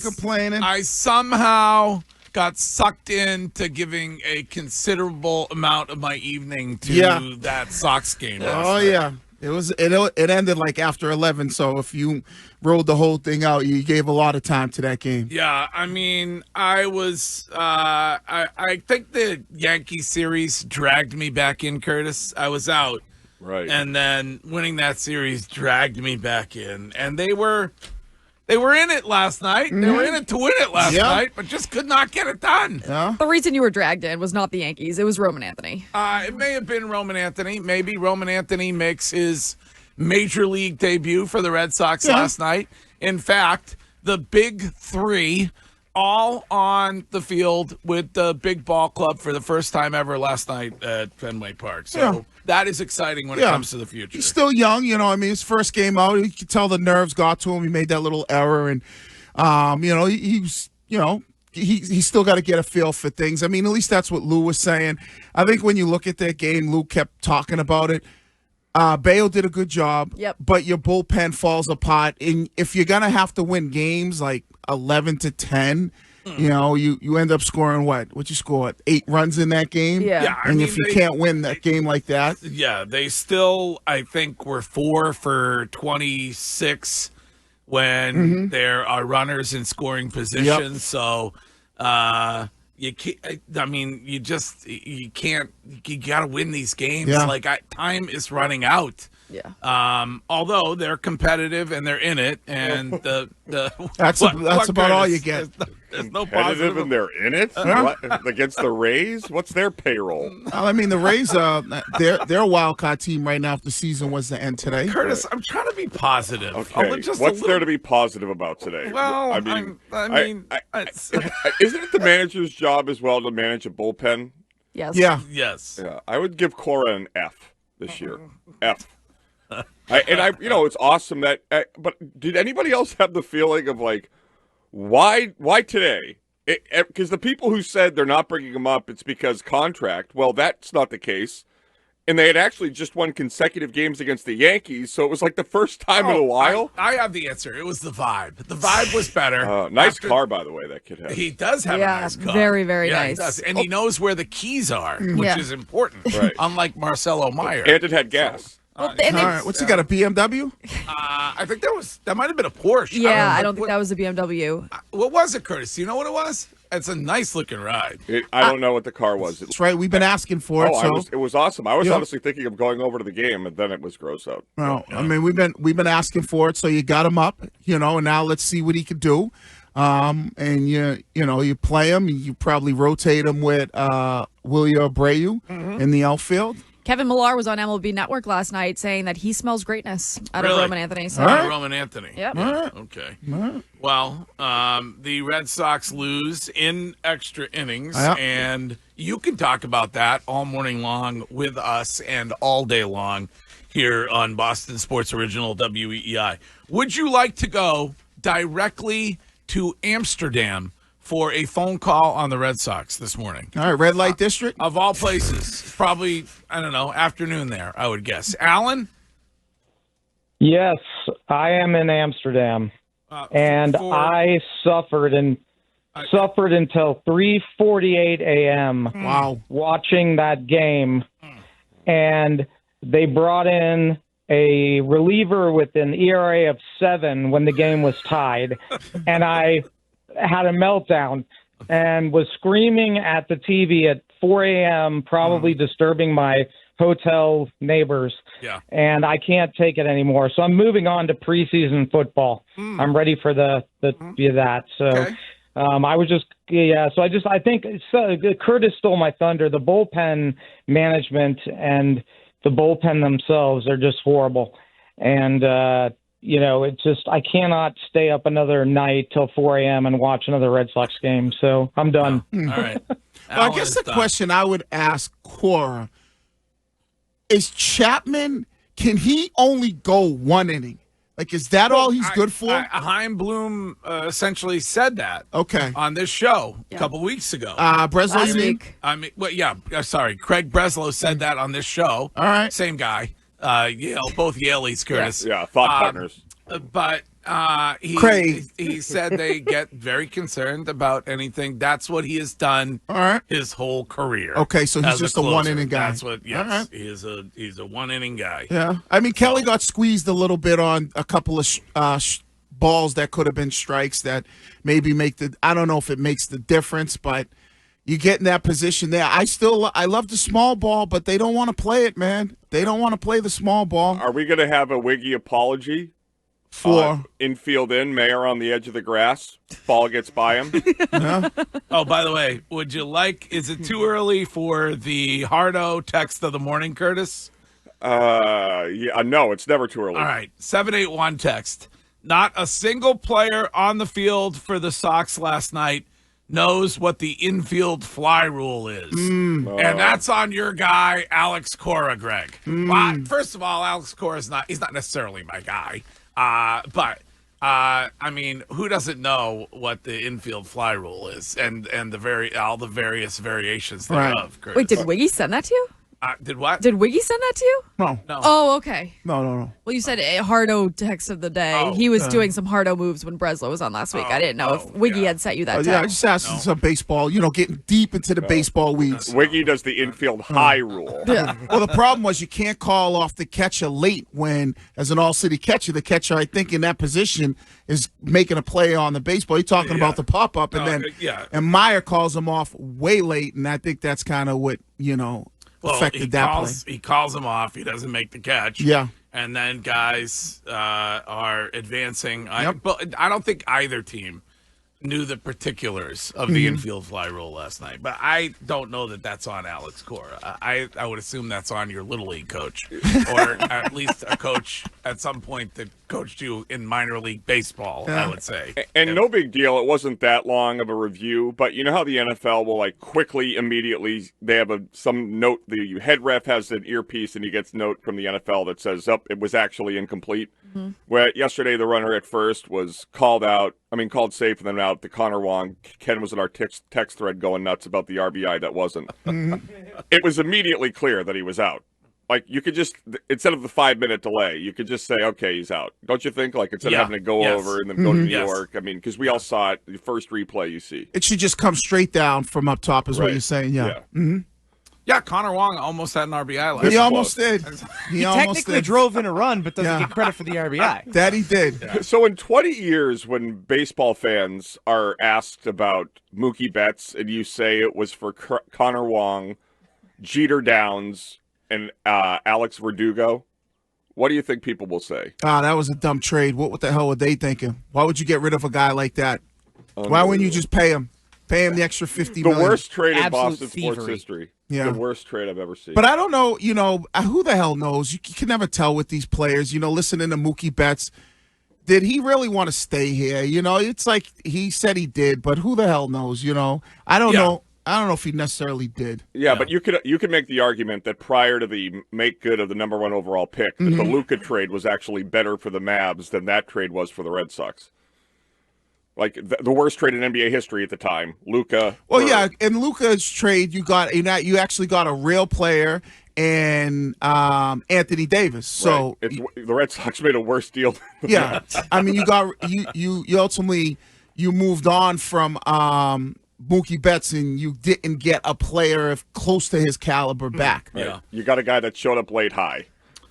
complaining. I somehow got sucked into giving a considerable amount of my evening to that Sox game. Yeah. It ended like after 11, so if you rolled the whole thing out, you gave a lot of time to that game. Yeah, I mean, I was I think the Yankee series dragged me back in, Curtis. I was out. Right. And then winning that series dragged me back in. And they were in it last night. They were in it to win it last night, but just could not get it done. Yeah. The reason you were dragged in was not the Yankees. It was Roman Anthony. It may have been Roman Anthony. Maybe Roman Anthony makes his major league debut for the Red Sox last night. In fact, the big three all on the field with the big ball club for the first time ever last night at Fenway Park. So that is exciting when it comes to the future. He's still young, his first game out, you could tell the nerves got to him. He made that little error, and he's still got to get a feel for things. I mean, at least that's what Lou was saying. I think when you look at that game, Lou kept talking about it. Bayo did a good job, but your bullpen falls apart. And if you're going to have to win games like 11-10, you end up scoring what you score 8 runs in that game. And if you can't win that game like that, they still, I think, were 4 for 26 when there are runners in scoring positions. So you can't. I mean, you can't. You got to win these games. Like time is running out. Although they're competitive and they're in it, and that's about all you get. There's no competitive positive. And they're in it against the Rays. What's their payroll? I mean, the Rays they're a wild card team right now. If the season was to end today, Curtis, I'm trying to be positive. Okay, what's there to be positive about today? Well, I mean, isn't it the manager's job as well to manage a bullpen? Yes. Yes. Yeah, I would give Cora an F this year. F. It's awesome that. But did anybody else have the feeling of like, why today? Because the people who said they're not bringing him up, it's because contract. Well, that's not the case. And they had actually just won consecutive games against the Yankees, so it was like the first time in a while. I have the answer. It was the vibe. The vibe was better. Nice car, by the way, that kid has. He does have a nice car. Very, very nice. He does. And he knows where the keys are, which is important. Right. Unlike Marcelo Meyer. And it had gas. All right, what's he got, a BMW? I think that might have been a Porsche. I don't think that was a BMW. What was it, Curtis? Do you know what it was? It's a nice looking ride. I don't know what the car was. That's right. We've been asking for it. It was awesome. I was honestly thinking of going over to the game, and then it was gross out. Well, I mean, we've been asking for it, so you got him up, and now let's see what he can do. And you play him. You probably rotate him with Willie Abreu in the outfield. Kevin Millar was on MLB Network last night saying that he smells greatness out of Roman Anthony. So. Roman Anthony. Yep. Okay. Well, the Red Sox lose in extra innings, and you can talk about that all morning long with us and all day long here on Boston Sports Original WEEI. Would you like to go directly to Amsterdam for a phone call on the Red Sox this morning? All right, red light district? Of all places. Probably, I don't know, afternoon there, I would guess. Alan? Yes, I am in Amsterdam. And I suffered until 3:48 a.m. Wow. Watching that game. And they brought in a reliever with an ERA of 7 when the game was tied. And I had a meltdown and was screaming at the TV at 4 a.m., probably disturbing my hotel neighbors. Yeah. And I can't take it anymore. So I'm moving on to preseason football. I'm ready for that. So I think Curtis stole my thunder. The bullpen management and the bullpen themselves are just horrible. And, it's just I cannot stay up another night till 4 a.m. and watch another Red Sox game. So I'm done. All right. Well, I guess the question I would ask Cora is Chapman, can he only go 1 inning? Like, is that all he's good for? Chaim Bloom essentially said that on this show a couple weeks ago. Breslow, you mean? I mean, well, yeah, sorry. Craig Breslow said that on this show. All right. Same guy. Yale, both Yaleys, Curtis. Yeah, thought partners. But Craig. He said they get very concerned about anything. That's what he has done his whole career. Okay, so he's as just a a closer. one-inning guy. That's what. Yes, he's a one-inning guy. Yeah, I mean Kelly got squeezed a little bit on a couple of balls that could have been strikes that maybe make the. I don't know if it makes the difference, but you get in that position there. I love the small ball, but they don't want to play it, man. They don't want to play the small ball. Are we going to have a Wiggy apology? For infield in, Mayor on the edge of the grass. Ball gets by him. Yeah. Oh, by the way, is it too early for the Hardo text of the morning, Curtis? Yeah, no, it's never too early. All right, 781 text. Not a single player on the field for the Sox last night knows what the infield fly rule is. And that's on your guy, Alex Cora, Greg. Well, first of all, Alex Cora he's not necessarily my guy. But I mean, who doesn't know what the infield fly rule is and all the various variations thereof? Curtis. Wait, did Wiggy send that to you? Did what? Did Wiggy send that to you? No. Oh, okay. No. Well, you said a Hardo text of the day. Oh, he was doing some Hardo moves when Breslow was on last week. I didn't know if Wiggy had sent you that text. Yeah, I just asked some baseball, getting deep into the baseball weeds. Wiggy does the infield high rule. Yeah. Well, the problem was you can't call off the catcher late when, as an all-city catcher, the catcher, I think, in that position is making a play on the baseball. You're talking about the pop-up, and and Meyer calls him off way late, and I think that's kind of what, affected that play. He calls him off. He doesn't make the catch. Yeah. And then guys are advancing. But I don't think either team knew the particulars of the infield fly rule last night. But I don't know that that's on Alex Cora. I would assume that's on your Little League coach, or at least a coach at some point that coached you in minor league baseball, I would say. And no big deal. It wasn't that long of a review. But you know how the NFL will immediately, they have some note. The head ref has an earpiece and he gets a note from the NFL that says, it was actually incomplete. Where yesterday the runner at first was called safe and then out to Connor Wong. Ken was in our text thread going nuts about the RBI that wasn't. It was immediately clear that he was out. You could just, instead of the 5-minute delay, you could just say, okay, he's out. Don't you think? Instead of having to go over and then go to New York. I mean, because we all saw it, the first replay you see. It should just come straight down from up top is what you're saying, yeah. Yeah, Connor Wong almost had an RBI last night. He almost did. He technically drove in a run, but doesn't get credit for the RBI. That he did. Yeah. So in 20 years, when baseball fans are asked about Mookie Betts and you say it was for Connor Wong, Jeter Downs, and Alex Verdugo, what do you think people will say? That was a dumb trade. What the hell were they thinking? Why would you get rid of a guy like that? Why wouldn't you just pay him? Pay him the extra $50 million. The worst trade in Absolute Boston thievery. sports history. Yeah. The worst trade I've ever seen. But I don't know, who the hell knows? You can never tell with these players. Listening to Mookie Betts, did he really want to stay here? It's like he said he did, but who the hell knows? I don't know. I don't know if he necessarily did. Yeah, but you could make the argument that prior to the make good of the number 1 overall pick, that the Luka trade was actually better for the Mavs than that trade was for the Red Sox. The worst trade in NBA history at the time, Luka. Well, yeah, in Luka's trade, you actually got a real player and Anthony Davis. So the Red Sox made a worse deal. Yeah, I mean, you ultimately moved on from Mookie Betts, and you didn't get a player close to his caliber back. Yeah, you got a guy that showed up late high.